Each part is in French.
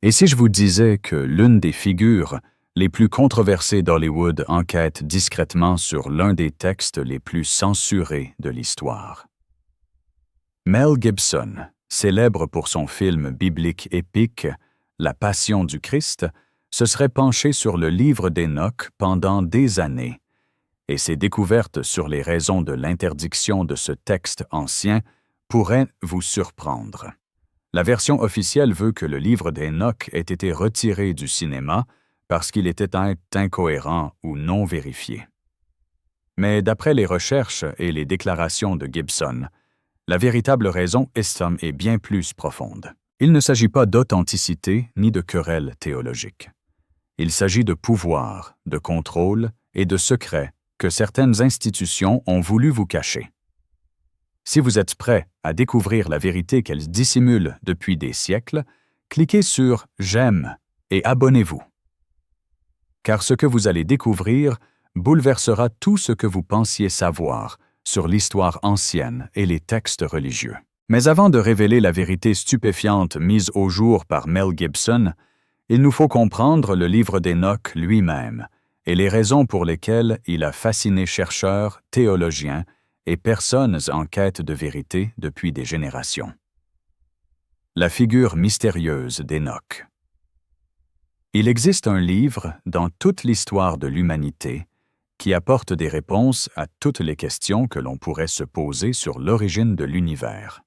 Et si je vous disais que l'une des figures les plus controversées d'Hollywood enquête discrètement sur l'un des textes les plus censurés de l'histoire? Mel Gibson, célèbre pour son film biblique épique La Passion du Christ, se serait penché sur le livre d'Hénoch pendant des années, et ses découvertes sur les raisons de l'interdiction de ce texte ancien pourraient vous surprendre. La version officielle veut que le livre d'Hénoch ait été retiré du cinéma parce qu'il était incohérent ou non vérifié. Mais d'après les recherches et les déclarations de Gibson, la véritable raison est bien plus profonde. Il ne s'agit pas d'authenticité ni de querelle théologique. Il s'agit de pouvoir, de contrôle et de secret que certaines institutions ont voulu vous cacher. Si vous êtes prêt à découvrir la vérité qu'elles dissimulent depuis des siècles, cliquez sur « J'aime » et abonnez-vous. Car ce que vous allez découvrir bouleversera tout ce que vous pensiez savoir sur l'histoire ancienne et les textes religieux. Mais avant de révéler la vérité stupéfiante mise au jour par Mel Gibson, il nous faut comprendre le livre d'Hénoch lui-même et les raisons pour lesquelles il a fasciné chercheurs, théologiens et personnes en quête de vérité depuis des générations. La figure mystérieuse d'Hénoch. Il existe un livre dans toute l'histoire de l'humanité qui apporte des réponses à toutes les questions que l'on pourrait se poser sur l'origine de l'univers.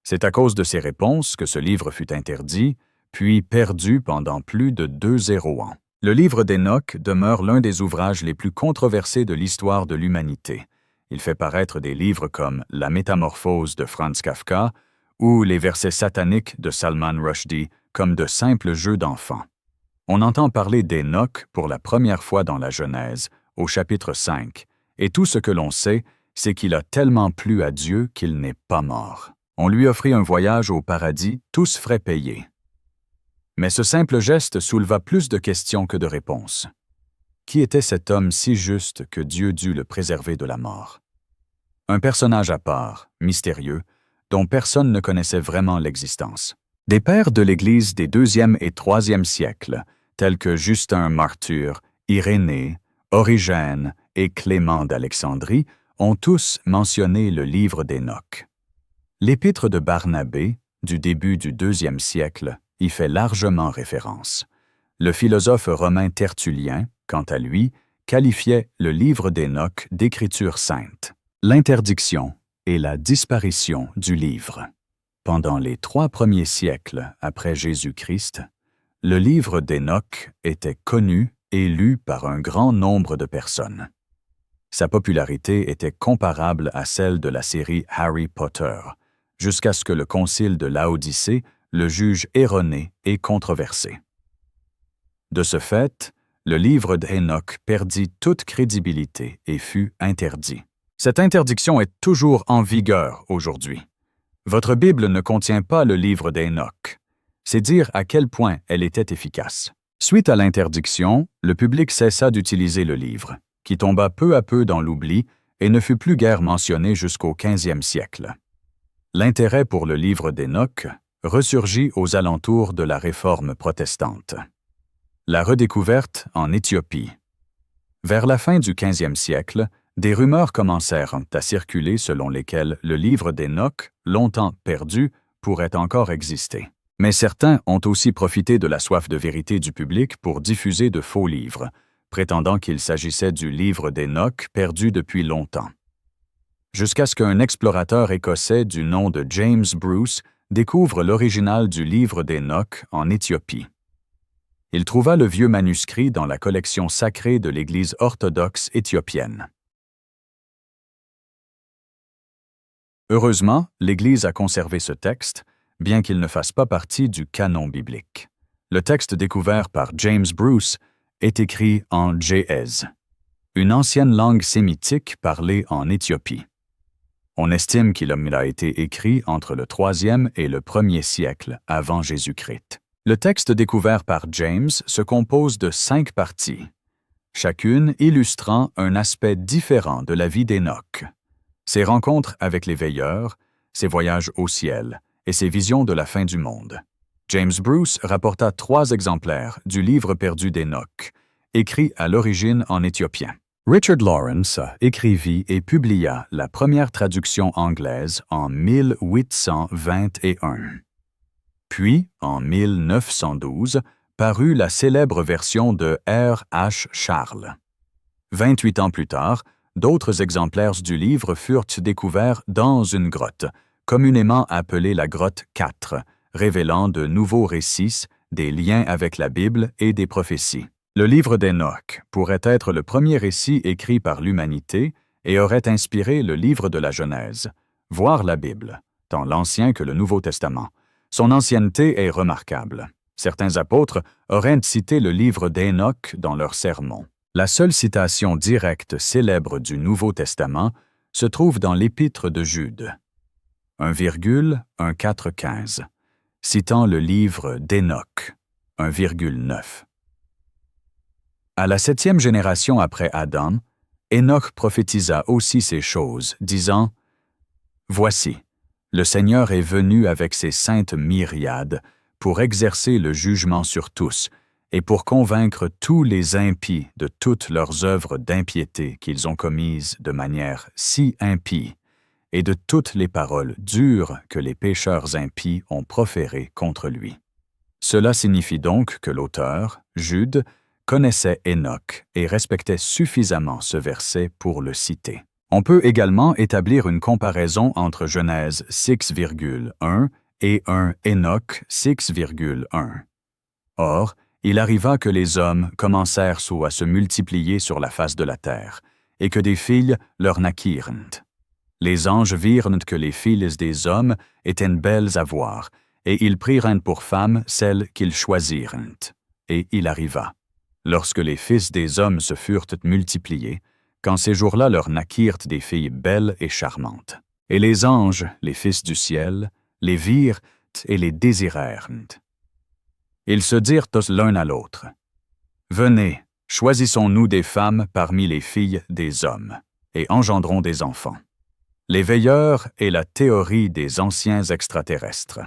C'est à cause de ces réponses que ce livre fut interdit, puis perdu pendant plus de 200 ans. Le livre d'Hénoch demeure l'un des ouvrages les plus controversés de l'histoire de l'humanité. Il fait paraître des livres comme La Métamorphose de Franz Kafka ou Les versets sataniques de Salman Rushdie comme de simples jeux d'enfants. On entend parler d'Hénoch pour la première fois dans la Genèse, au chapitre 5, et tout ce que l'on sait, c'est qu'il a tellement plu à Dieu qu'il n'est pas mort. On lui offrit un voyage au paradis, tous frais payés. Mais ce simple geste souleva plus de questions que de réponses. Qui était cet homme si juste que Dieu dut le préserver de la mort? Un personnage à part, mystérieux, dont personne ne connaissait vraiment l'existence. Des pères de l'Église des 2e et 3e siècles, tels que Justin Martyr, Irénée, Origène et Clément d'Alexandrie, ont tous mentionné le livre d'Hénoch. L'Épître de Barnabé, du début du 2e siècle, y fait largement référence. Le philosophe romain Tertullien, quant à lui, qualifiait le livre d'Hénoch d'écriture sainte. L'interdiction et la disparition du livre. Pendant les 3 premiers siècles après Jésus-Christ, le livre d'Hénoch était connu et lu par un grand nombre de personnes. Sa popularité était comparable à celle de la série Harry Potter, jusqu'à ce que le concile de Laodicée le juge erroné et controversé. De ce fait, le livre d'Hénoch perdit toute crédibilité et fut interdit. Cette interdiction est toujours en vigueur aujourd'hui. Votre Bible ne contient pas le livre d'Hénoch. C'est dire à quel point elle était efficace. Suite à l'interdiction, le public cessa d'utiliser le livre, qui tomba peu à peu dans l'oubli et ne fut plus guère mentionné jusqu'au 15e siècle. L'intérêt pour le livre d'Hénoch ressurgit aux alentours de la Réforme protestante. La redécouverte en Éthiopie. Vers la fin du 15e siècle, des rumeurs commencèrent à circuler selon lesquelles le livre d'Hénoch, longtemps perdu, pourrait encore exister. Mais certains ont aussi profité de la soif de vérité du public pour diffuser de faux livres, prétendant qu'il s'agissait du livre d'Hénoch perdu depuis longtemps. Jusqu'à ce qu'un explorateur écossais du nom de James Bruce découvre l'original du livre d'Hénoch en Éthiopie. Il trouva le vieux manuscrit dans la collection sacrée de l'Église orthodoxe éthiopienne. Heureusement, l'Église a conservé ce texte, bien qu'il ne fasse pas partie du canon biblique. Le texte découvert par James Bruce est écrit en Ge'ez, une ancienne langue sémitique parlée en Éthiopie. On estime qu'il a été écrit entre le 3e et le 1er siècle avant Jésus-Christ. Le texte découvert par James se compose de 5 parties, chacune illustrant un aspect différent de la vie d'Hénoch. Ses rencontres avec les veilleurs, ses voyages au ciel et ses visions de la fin du monde. James Bruce rapporta 3 exemplaires du livre perdu d'Enoch, écrit à l'origine en éthiopien. Richard Lawrence écrivit et publia la première traduction anglaise en 1821. Puis, en 1912, parut la célèbre version de R. H. Charles. 28 ans plus tard, d'autres exemplaires du livre furent découverts dans une grotte, communément appelée la grotte 4, révélant de nouveaux récits, des liens avec la Bible et des prophéties. Le livre d'Enoch pourrait être le premier récit écrit par l'humanité et aurait inspiré le livre de la Genèse, voire la Bible, tant l'Ancien que le Nouveau Testament. Son ancienneté est remarquable. Certains apôtres auraient cité le livre d'Enoch dans leurs sermons. La seule citation directe célèbre du Nouveau Testament se trouve dans l'Épître de Jude, 1,1415, citant le livre d'Enoch, 1,9. À la 7e génération après Adam, Enoch prophétisa aussi ces choses, disant « Voici, le Seigneur est venu avec ses saintes myriades pour exercer le jugement sur tous et pour convaincre tous les impies de toutes leurs œuvres d'impiété qu'ils ont commises de manière si impie et de toutes les paroles dures que les pécheurs impies ont proférées contre lui. » Cela signifie donc que l'auteur, Jude, connaissait Enoch et respectait suffisamment ce verset pour le citer. On peut également établir une comparaison entre Genèse 6,1 et 1 Enoch 6,1. Or, il arriva que les hommes commencèrent à se multiplier sur la face de la terre, et que des filles leur naquirent. Les anges virent que les filles des hommes étaient belles à voir, et ils prirent pour femmes celles qu'ils choisirent. Et il arriva, lorsque les fils des hommes se furent multipliés, qu'en ces jours-là leur naquirent des filles belles et charmantes. Et les anges, les fils du ciel, les virent et les désirèrent. Ils se dirent tous l'un à l'autre, « Venez, choisissons-nous des femmes parmi les filles des hommes, et engendrons des enfants. » Les veilleurs et la théorie des anciens extraterrestres.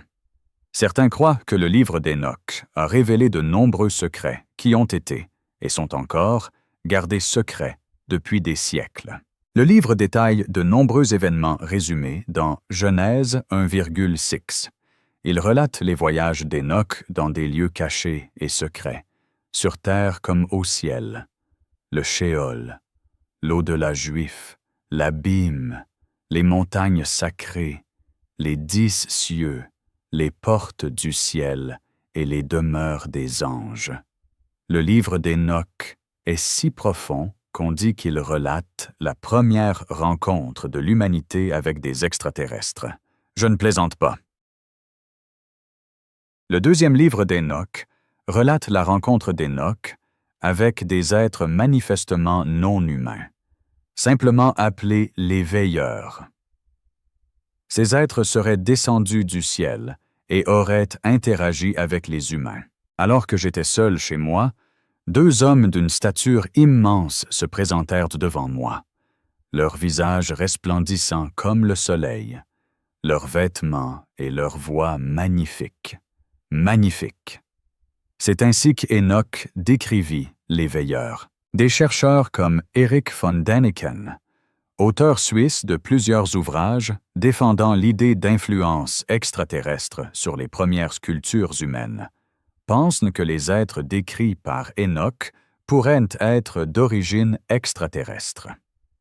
Certains croient que le livre d'Enoch a révélé de nombreux secrets qui ont été, et sont encore, gardés secrets depuis des siècles. Le livre détaille de nombreux événements résumés dans Genèse 1,6. Il relate les voyages d'Enoch dans des lieux cachés et secrets, sur terre comme au ciel, le Shéol, l'au-delà juif, l'abîme, les montagnes sacrées, les 10 cieux, les portes du ciel et les demeures des anges. Le livre d'Enoch est si profond qu'on dit qu'il relate la première rencontre de l'humanité avec des extraterrestres. Je ne plaisante pas. Le 2e livre d'Enoch relate la rencontre d'Enoch avec des êtres manifestement non humains, simplement appelés les veilleurs. Ces êtres seraient descendus du ciel et auraient interagi avec les humains. Alors que j'étais seul chez moi, 2 hommes d'une stature immense se présentèrent devant moi, leurs visages resplendissants comme le soleil, leurs vêtements et leurs voix magnifiques. Magnifiques. C'est ainsi qu'Enoch décrivit les veilleurs. Des chercheurs comme Erich von Däniken, auteur suisse de plusieurs ouvrages défendant l'idée d'influence extraterrestre sur les premières cultures humaines, pensent que les êtres décrits par Enoch pourraient être d'origine extraterrestre.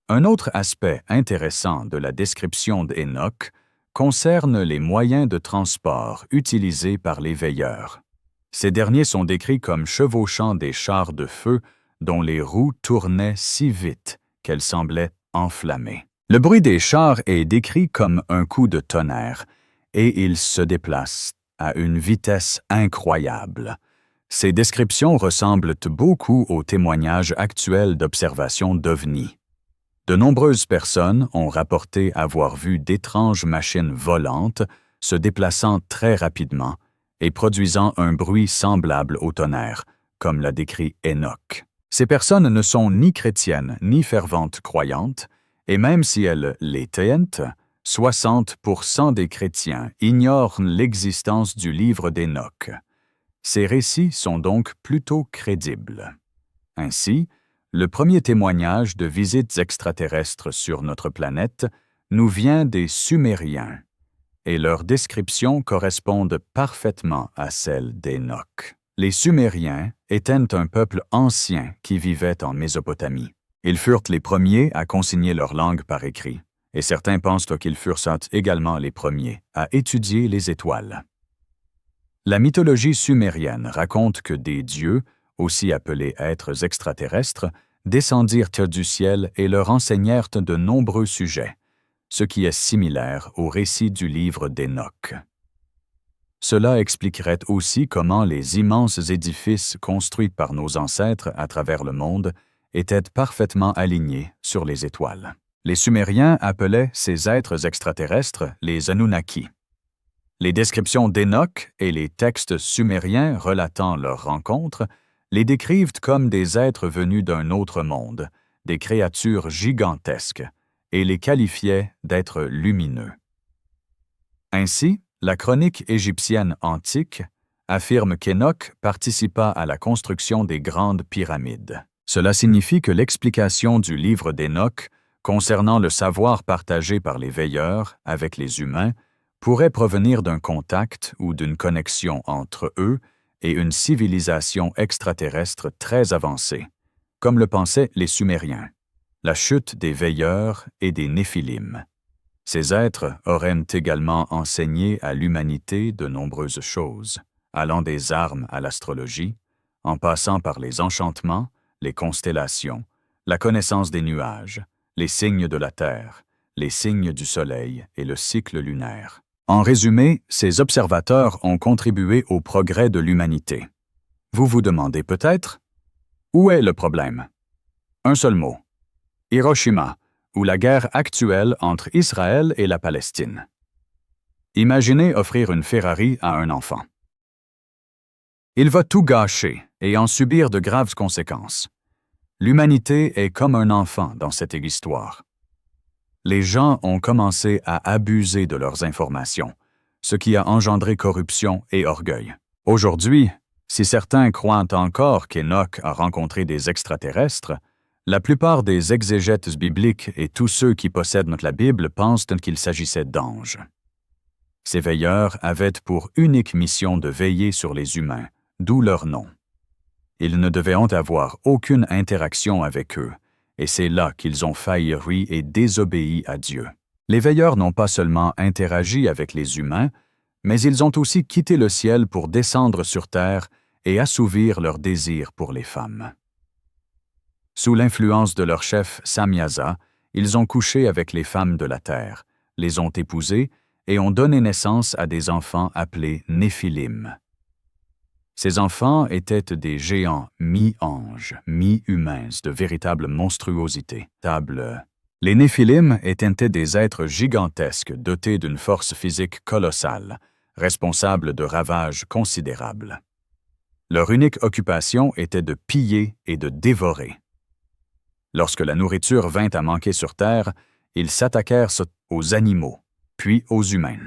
Un autre aspect intéressant de la description d'Enoch concerne les moyens de transport utilisés par les veilleurs. Ces derniers sont décrits comme chevauchant des chars de feu dont les roues tournaient si vite qu'elles semblaient enflammées. Le bruit des chars est décrit comme un coup de tonnerre, et ils se déplacent à une vitesse incroyable. Ces descriptions ressemblent beaucoup aux témoignages actuels d'observation d'OVNI. De nombreuses personnes ont rapporté avoir vu d'étranges machines volantes se déplaçant très rapidement et produisant un bruit semblable au tonnerre, comme l'a décrit Enoch. Ces personnes ne sont ni chrétiennes ni ferventes croyantes, et même si elles l'étaient, 60% des chrétiens ignorent l'existence du livre d'Hénoch. Ces récits sont donc plutôt crédibles. Ainsi, le premier témoignage de visites extraterrestres sur notre planète nous vient des Sumériens, et leurs descriptions correspondent parfaitement à celles d'Hénoch. Les Sumériens étaient un peuple ancien qui vivait en Mésopotamie. Ils furent les premiers à consigner leur langue par écrit, et certains pensent qu'ils furent également les premiers à étudier les étoiles. La mythologie sumérienne raconte que des dieux, aussi appelés êtres extraterrestres, descendirent du ciel et leur enseignèrent de nombreux sujets, ce qui est similaire au récit du livre d'Hénoch. Cela expliquerait aussi comment les immenses édifices construits par nos ancêtres à travers le monde étaient parfaitement alignés sur les étoiles. Les Sumériens appelaient ces êtres extraterrestres les Anunnaki. Les descriptions d'Hénoch et les textes sumériens relatant leur rencontre les décrivent comme des êtres venus d'un autre monde, des créatures gigantesques, et les qualifiaient d'êtres lumineux. Ainsi, la chronique égyptienne antique affirme qu'Hénoch participa à la construction des grandes pyramides. Cela signifie que l'explication du livre d'Hénoch concernant le savoir partagé par les veilleurs avec les humains pourrait provenir d'un contact ou d'une connexion entre eux et une civilisation extraterrestre très avancée, comme le pensaient les Sumériens, la chute des veilleurs et des Néphilim. Ces êtres auraient également enseigné à l'humanité de nombreuses choses, allant des armes à l'astrologie, en passant par les enchantements, les constellations, la connaissance des nuages, les signes de la Terre, les signes du Soleil et le cycle lunaire. En résumé, ces observateurs ont contribué au progrès de l'humanité. Vous vous demandez peut-être, où est le problème? Un seul mot. Hiroshima, ou la guerre actuelle entre Israël et la Palestine. Imaginez offrir une Ferrari à un enfant. Il va tout gâcher et en subir de graves conséquences. L'humanité est comme un enfant dans cette histoire. Les gens ont commencé à abuser de leurs informations, ce qui a engendré corruption et orgueil. Aujourd'hui, si certains croient encore qu'Hénoch a rencontré des extraterrestres, la plupart des exégètes bibliques et tous ceux qui possèdent la Bible pensent qu'il s'agissait d'anges. Ces veilleurs avaient pour unique mission de veiller sur les humains, d'où leur nom. Ils ne devaient avoir aucune interaction avec eux, et c'est là qu'ils ont failli et désobéi à Dieu. Les veilleurs n'ont pas seulement interagi avec les humains, mais ils ont aussi quitté le ciel pour descendre sur terre et assouvir leurs désirs pour les femmes. Sous l'influence de leur chef Samyaza, ils ont couché avec les femmes de la terre, les ont épousées et ont donné naissance à des enfants appelés Néphilim. Ces enfants étaient des géants mi-anges, mi-humains, de véritables monstruosités. Les Néphilim étaient des êtres gigantesques dotés d'une force physique colossale, responsables de ravages considérables. Leur unique occupation était de piller et de dévorer. Lorsque la nourriture vint à manquer sur Terre, ils s'attaquèrent aux animaux, puis aux humains.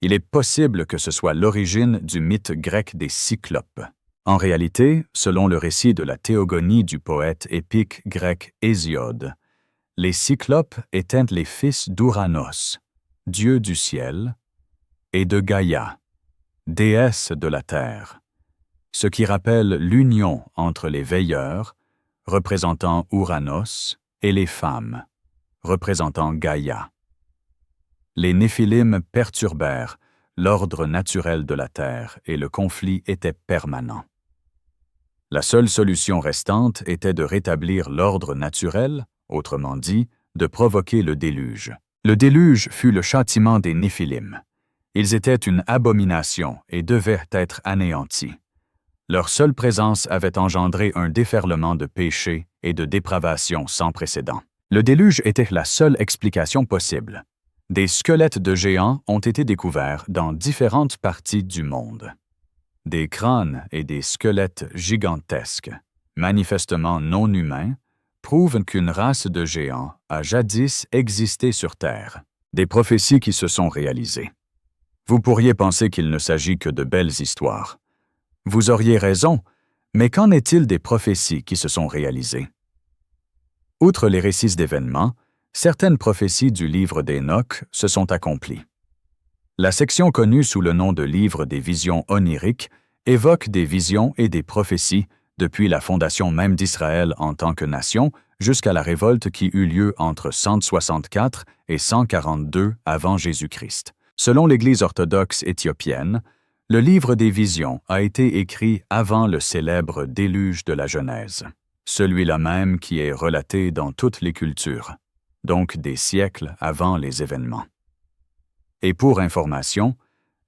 Il est possible que ce soit l'origine du mythe grec des Cyclopes. En réalité, selon le récit de la théogonie du poète épique grec Hésiode, les Cyclopes étaient les fils d'Ouranos, dieu du ciel, et de Gaïa, déesse de la terre, ce qui rappelle l'union entre les veilleurs, représentant Ouranos, et les femmes, représentant Gaïa. Les Néphilim perturbèrent l'ordre naturel de la terre et le conflit était permanent. La seule solution restante était de rétablir l'ordre naturel, autrement dit, de provoquer le déluge. Le déluge fut le châtiment des Néphilim. Ils étaient une abomination et devaient être anéantis. Leur seule présence avait engendré un déferlement de péché et de dépravation sans précédent. Le déluge était la seule explication possible. Des squelettes de géants ont été découverts dans différentes parties du monde. Des crânes et des squelettes gigantesques, manifestement non humains, prouvent qu'une race de géants a jadis existé sur Terre. Des prophéties qui se sont réalisées. Vous pourriez penser qu'il ne s'agit que de belles histoires. Vous auriez raison, mais qu'en est-il des prophéties qui se sont réalisées? Outre les récits d'événements, certaines prophéties du livre d'Hénoch se sont accomplies. La section connue sous le nom de livre des visions oniriques évoque des visions et des prophéties depuis la fondation même d'Israël en tant que nation jusqu'à la révolte qui eut lieu entre 164 et 142 avant Jésus-Christ. Selon l'Église orthodoxe éthiopienne, le livre des visions a été écrit avant le célèbre déluge de la Genèse, celui-là même qui est relaté dans toutes les cultures, donc des siècles avant les événements. Et pour information,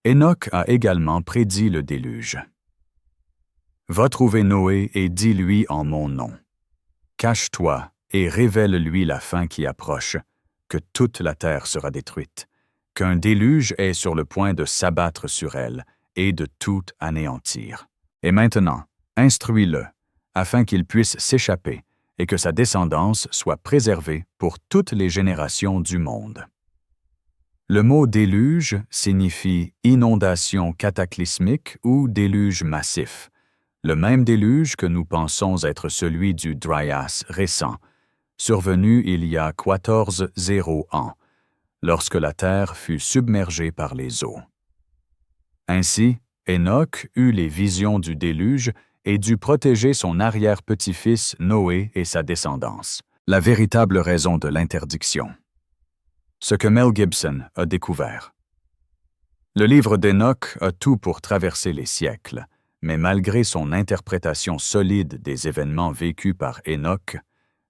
Hénoch a également prédit le déluge. « Va trouver Noé et dis-lui en mon nom. Cache-toi et révèle-lui la fin qui approche, que toute la terre sera détruite, qu'un déluge est sur le point de s'abattre sur elle et de tout anéantir. Et maintenant, instruis-le, afin qu'il puisse s'échapper et que sa descendance soit préservée pour toutes les générations du monde. » Le mot « déluge » signifie inondation cataclysmique ou déluge massif, le même déluge que nous pensons être celui du Dryas récent, survenu il y a 14,0 ans, lorsque la terre fut submergée par les eaux. Ainsi, Hénoch eut les visions du déluge et dut protéger son arrière-petit-fils Noé et sa descendance. La véritable raison de l'interdiction. Ce que Mel Gibson a découvert. Le livre d'Hénoch a tout pour traverser les siècles, mais malgré son interprétation solide des événements vécus par Hénoch,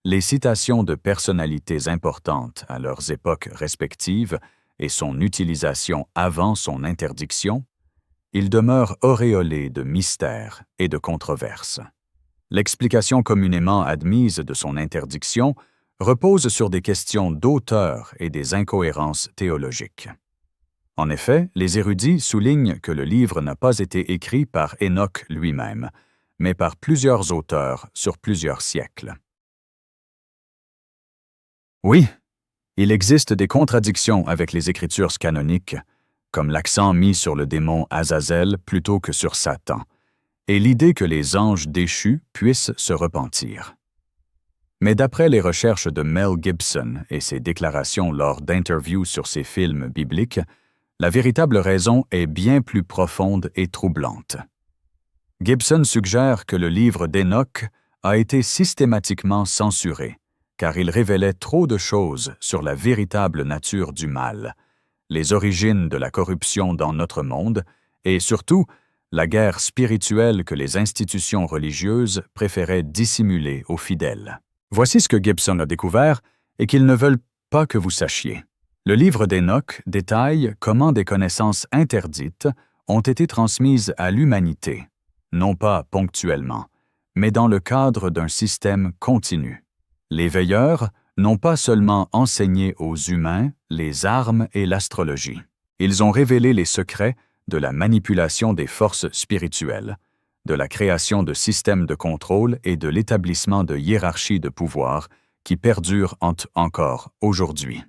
les citations de personnalités importantes à leurs époques respectives et son utilisation avant son interdiction, il demeure auréolé de mystères et de controverses. L'explication communément admise de son interdiction repose sur des questions d'auteur et des incohérences théologiques. En effet, les érudits soulignent que le livre n'a pas été écrit par Hénoch lui-même, mais par plusieurs auteurs sur plusieurs siècles. Oui, il existe des contradictions avec les écritures canoniques, comme l'accent mis sur le démon Azazel plutôt que sur Satan, et l'idée que les anges déchus puissent se repentir. Mais d'après les recherches de Mel Gibson et ses déclarations lors d'interviews sur ses films bibliques, la véritable raison est bien plus profonde et troublante. Gibson suggère que le livre d'Hénoch a été systématiquement censuré, car il révélait trop de choses sur la véritable nature du mal, les origines de la corruption dans notre monde et surtout la guerre spirituelle que les institutions religieuses préféraient dissimuler aux fidèles. Voici ce que Gibson a découvert et qu'ils ne veulent pas que vous sachiez. Le livre d'Hénoch détaille comment des connaissances interdites ont été transmises à l'humanité, non pas ponctuellement, mais dans le cadre d'un système continu. Les veilleurs n'ont pas seulement enseigné aux humains les armes et l'astrologie. Ils ont révélé les secrets de la manipulation des forces spirituelles, de la création de systèmes de contrôle et de l'établissement de hiérarchies de pouvoir qui perdurent encore aujourd'hui.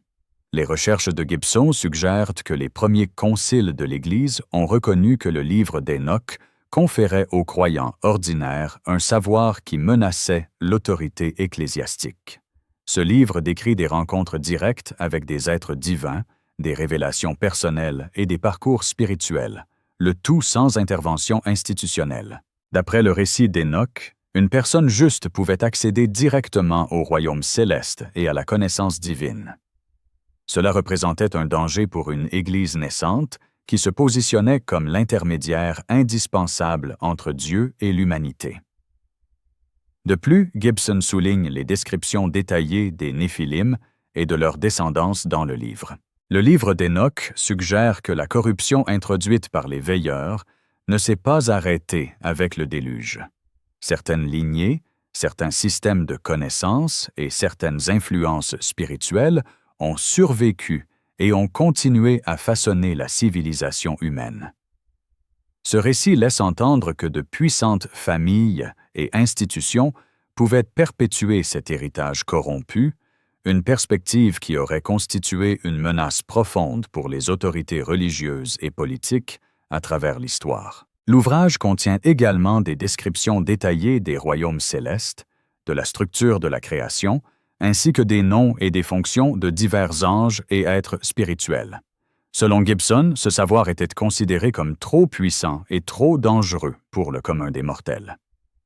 Les recherches de Gibson suggèrent que les premiers conciles de l'Église ont reconnu que le livre d'Hénoch conférait aux croyants ordinaires un savoir qui menaçait l'autorité ecclésiastique. Ce livre décrit des rencontres directes avec des êtres divins, des révélations personnelles et des parcours spirituels, le tout sans intervention institutionnelle. D'après le récit d'Hénoch, une personne juste pouvait accéder directement au royaume céleste et à la connaissance divine. Cela représentait un danger pour une Église naissante qui se positionnait comme l'intermédiaire indispensable entre Dieu et l'humanité. De plus, Gibson souligne les descriptions détaillées des Néphilim et de leur descendance dans le livre. Le livre d'Hénoch suggère que la corruption introduite par les veilleurs ne s'est pas arrêtée avec le déluge. Certaines lignées, certains systèmes de connaissances et certaines influences spirituelles ont survécu et ont continué à façonner la civilisation humaine. Ce récit laisse entendre que de puissantes familles et institutions pouvaient perpétuer cet héritage corrompu une perspective qui aurait constitué une menace profonde pour les autorités religieuses et politiques à travers l'histoire. L'ouvrage contient également des descriptions détaillées des royaumes célestes, de la structure de la création, ainsi que des noms et des fonctions de divers anges et êtres spirituels. Selon Gibson, ce savoir était considéré comme trop puissant et trop dangereux pour le commun des mortels.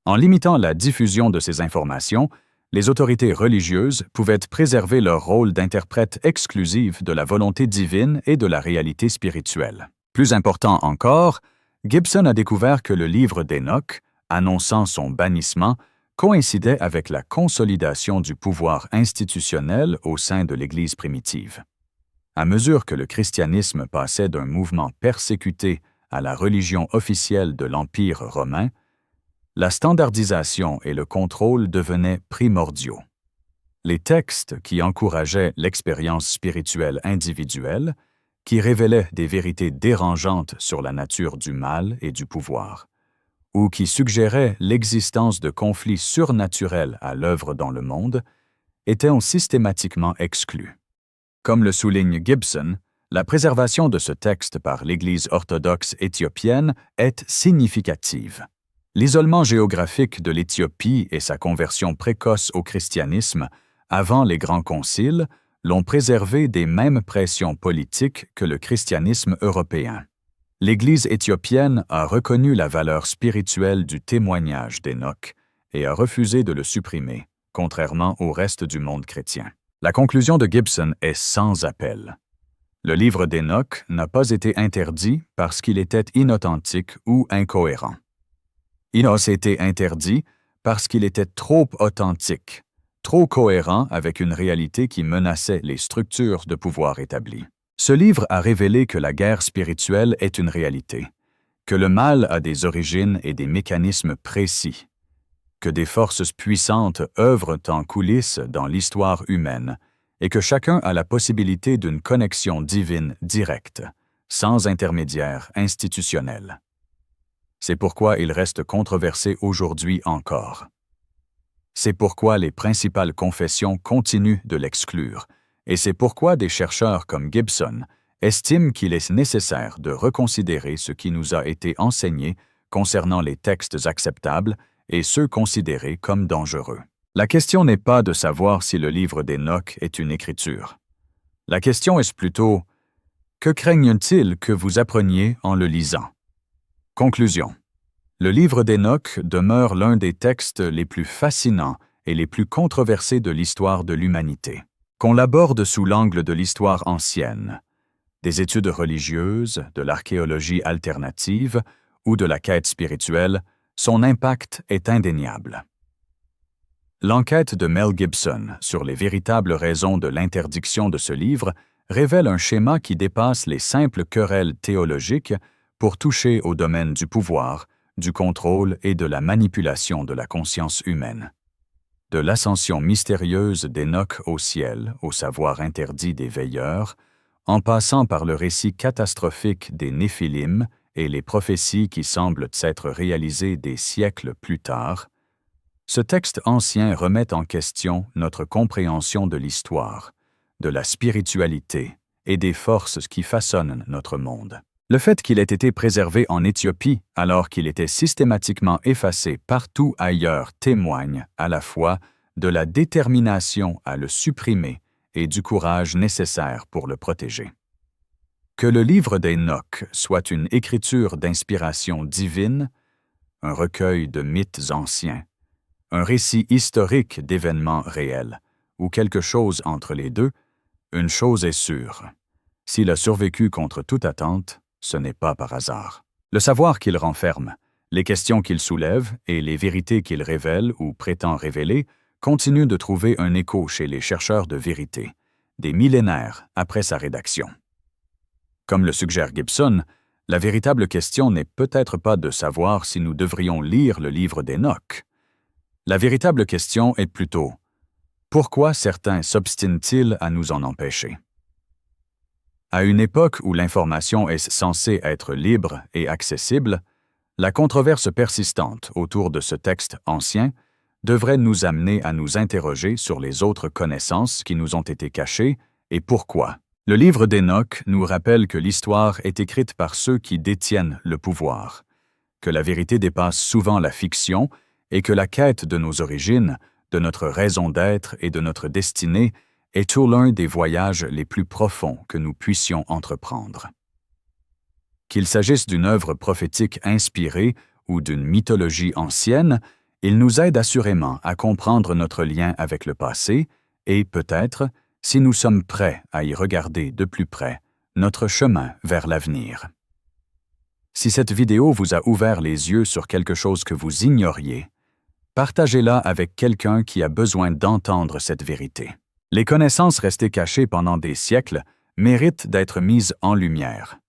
En limitant la diffusion de ces informations, les autorités religieuses pouvaient préserver leur rôle d'interprète exclusif de la volonté divine et de la réalité spirituelle. Plus important encore, Gibson a découvert que le livre d'Enoch, annonçant son bannissement, coïncidait avec la consolidation du pouvoir institutionnel au sein de l'Église primitive. À mesure que le christianisme passait d'un mouvement persécuté à la religion officielle de l'Empire romain, la standardisation et le contrôle devenaient primordiaux. Les textes qui encourageaient l'expérience spirituelle individuelle, qui révélaient des vérités dérangeantes sur la nature du mal et du pouvoir, ou qui suggéraient l'existence de conflits surnaturels à l'œuvre dans le monde, étaient systématiquement exclus. Comme le souligne Gibson, la préservation de ce texte par l'Église orthodoxe éthiopienne est significative. L'isolement géographique de l'Éthiopie et sa conversion précoce au christianisme avant les grands conciles l'ont préservé des mêmes pressions politiques que le christianisme européen. L'Église éthiopienne a reconnu la valeur spirituelle du témoignage d'Enoch et a refusé de le supprimer, contrairement au reste du monde chrétien. La conclusion de Gibson est sans appel. Le livre d'Enoch n'a pas été interdit parce qu'il était inauthentique ou incohérent. Il a été interdit parce qu'il était trop authentique, trop cohérent avec une réalité qui menaçait les structures de pouvoir établies. Ce livre a révélé que la guerre spirituelle est une réalité, que le mal a des origines et des mécanismes précis, que des forces puissantes œuvrent en coulisses dans l'histoire humaine et que chacun a la possibilité d'une connexion divine directe, sans intermédiaire institutionnel. C'est pourquoi il reste controversé aujourd'hui encore. C'est pourquoi les principales confessions continuent de l'exclure, et c'est pourquoi des chercheurs comme Gibson estiment qu'il est nécessaire de reconsidérer ce qui nous a été enseigné concernant les textes acceptables et ceux considérés comme dangereux. La question n'est pas de savoir si le livre d'Enoch est une écriture. La question est plutôt « Que craignent-ils que vous appreniez en le lisant ?» Conclusion. Le livre d'Enoch demeure l'un des textes les plus fascinants et les plus controversés de l'histoire de l'humanité. Qu'on l'aborde sous l'angle de l'histoire ancienne, des études religieuses, de l'archéologie alternative ou de la quête spirituelle, son impact est indéniable. L'enquête de Mel Gibson sur les véritables raisons de l'interdiction de ce livre révèle un schéma qui dépasse les simples querelles théologiques pour toucher au domaine du pouvoir, du contrôle et de la manipulation de la conscience humaine. De l'ascension mystérieuse d'Enoch au ciel, au savoir interdit des veilleurs, en passant par le récit catastrophique des Néphilim et les prophéties qui semblent s'être réalisées des siècles plus tard, ce texte ancien remet en question notre compréhension de l'histoire, de la spiritualité et des forces qui façonnent notre monde. Le fait qu'il ait été préservé en Éthiopie alors qu'il était systématiquement effacé partout ailleurs témoigne à la fois de la détermination à le supprimer et du courage nécessaire pour le protéger. Que le livre d'Enoch soit une écriture d'inspiration divine, un recueil de mythes anciens, un récit historique d'événements réels, ou quelque chose entre les deux, une chose est sûre. S'il a survécu contre toute attente, ce n'est pas par hasard. Le savoir qu'il renferme, les questions qu'il soulève et les vérités qu'il révèle ou prétend révéler continuent de trouver un écho chez les chercheurs de vérité, des millénaires après sa rédaction. Comme le suggère Gibson, la véritable question n'est peut-être pas de savoir si nous devrions lire le livre d'Enoch. La véritable question est plutôt « Pourquoi certains s'obstinent-ils à nous en empêcher ?» À une époque où l'information est censée être libre et accessible, la controverse persistante autour de ce texte ancien devrait nous amener à nous interroger sur les autres connaissances qui nous ont été cachées et pourquoi. Le livre d'Hénoch nous rappelle que l'histoire est écrite par ceux qui détiennent le pouvoir, que la vérité dépasse souvent la fiction et que la quête de nos origines, de notre raison d'être et de notre destinée est tout l'un des voyages les plus profonds que nous puissions entreprendre. Qu'il s'agisse d'une œuvre prophétique inspirée ou d'une mythologie ancienne, il nous aide assurément à comprendre notre lien avec le passé et, peut-être, si nous sommes prêts à y regarder de plus près, notre chemin vers l'avenir. Si cette vidéo vous a ouvert les yeux sur quelque chose que vous ignoriez, partagez-la avec quelqu'un qui a besoin d'entendre cette vérité. Les connaissances restées cachées pendant des siècles méritent d'être mises en lumière.